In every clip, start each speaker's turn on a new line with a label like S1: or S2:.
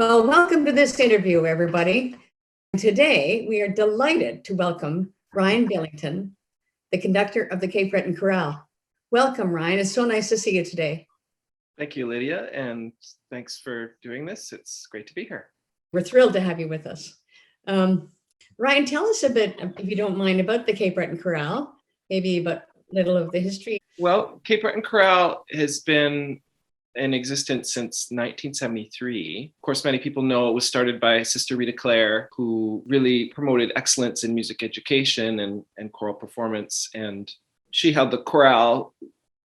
S1: Well, welcome to this interview, everybody. Today, we are delighted to welcome Ryan Billington, the conductor of the Cape Breton Chorale. Welcome, Ryan. It's so nice to see you today.
S2: Thank you, Lydia, and thanks for doing this. It's great to be here.
S1: We're thrilled to have you with us. Ryan, tell us a bit, if you don't mind, about the Cape Breton Chorale, maybe about a little of the history.
S2: Well, Cape Breton Chorale has been in existence since 1973. Of course, many people know it was started by Sister Rita, who really promoted excellence in music education and choral performance. And she held the chorale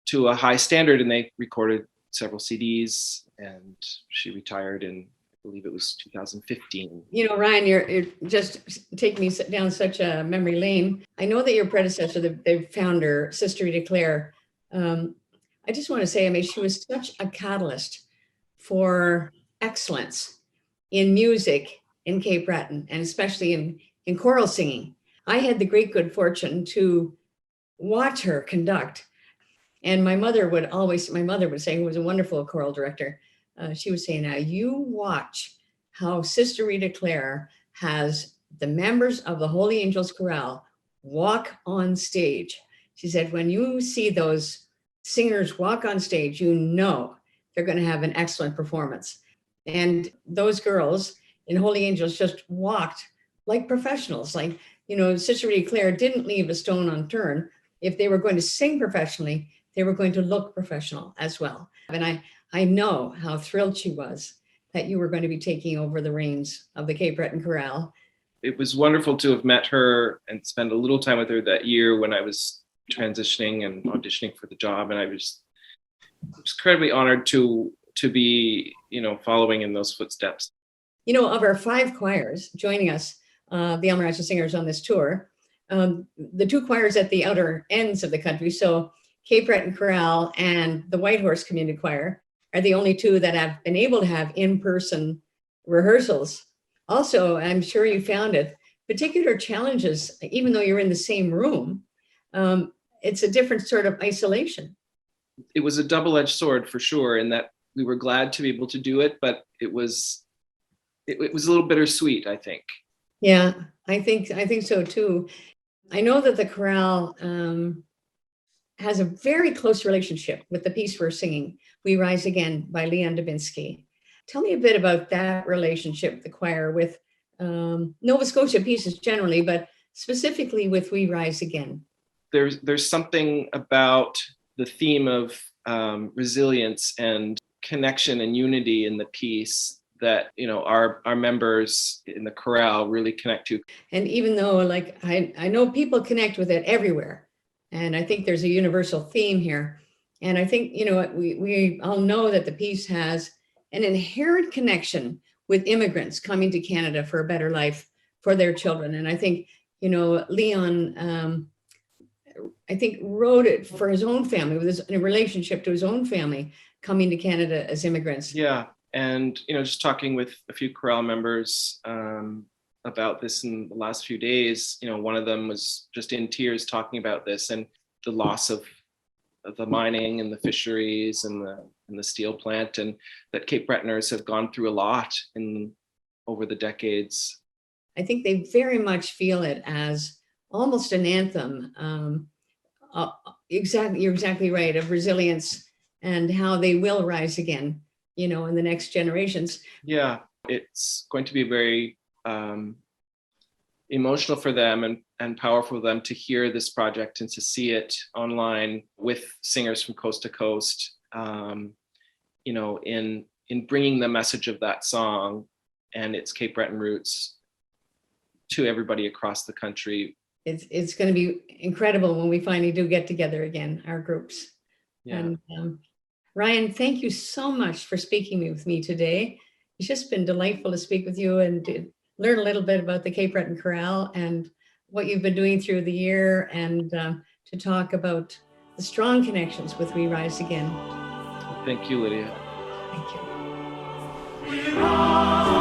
S2: to a high standard, and they recorded several CDs, and she retired in, I believe it was 2015.
S1: You know, Ryan, you're just taking me down such a memory lane. I know that your predecessor, the founder, Sister Rita, I just want to say, I mean, she was such a catalyst for excellence in music in Cape Breton, and especially in choral singing. I had the great good fortune to watch her conduct. And my mother would say, who was a wonderful choral director, she would say, now you watch how Sister Rita has the members of the Holy Angels Chorale walk on stage. She said, when you see those singers walk on stage, you know they're going to have an excellent performance. And those girls in Holy Angels just walked like professionals. Like, you know, Sister Rita didn't leave a stone unturned. If they were going to sing professionally, they were going to look professional as well. And I know how thrilled she was that you were going to be taking over the reins of the Cape Breton Chorale.
S2: It was wonderful to have met her and spend a little time with her that year when I was transitioning and auditioning for the job. And I was incredibly honored to be, you know, following in those footsteps.
S1: You know, of our 5 choirs joining us, the Elmer Iseler Singers on this tour, the 2 choirs at the outer ends of the country, so Cape Breton Chorale and the Whitehorse Community Choir, are the only 2 that have been able to have in-person rehearsals. Also, I'm sure you found it, particular challenges, even though you're in the same room, it's a different sort of isolation.
S2: It was a double-edged sword for sure, in that we were glad to be able to do it, but it was a little bittersweet, I think.
S1: Yeah, I think so too. I know that the chorale has a very close relationship with the piece we're singing, We Rise Again by Leon Dubinsky. Tell me a bit about that relationship, the choir, with Nova Scotia pieces generally, but specifically with We Rise Again.
S2: There's something about the theme of resilience and connection and unity in the piece that, you know, our members in the chorale really connect to.
S1: And even though, like, I know people connect with it everywhere, and I think there's a universal theme here. And I think, you know, we all know that the piece has an inherent connection with immigrants coming to Canada for a better life for their children. And I think, you know, Leon, I think wrote it for his own family, with in a relationship to his own family coming to Canada as immigrants.
S2: Yeah, and, you know, just talking with a few chorale members about this in the last few days, you know, one of them was just in tears talking about this and the loss of the mining and the fisheries and the steel plant, and that Cape Bretoners have gone through a lot over the decades.
S1: I think they very much feel it as almost an anthem. You're exactly right, of resilience and how they will rise again, you know, in the next generations.
S2: Yeah, it's going to be very emotional for them and powerful for them to hear this project and to see it online with singers from coast to coast, you know, in bringing the message of that song and its Cape Breton roots to everybody across the country.
S1: It's going to be incredible when we finally do get together again, our groups. Yeah. And Ryan, thank you so much for speaking with me today. It's just been delightful to speak with you and to learn a little bit about the Cape Breton Chorale and what you've been doing through the year, and to talk about the strong connections with We Rise Again.
S2: Thank you, Lydia.
S1: Thank you.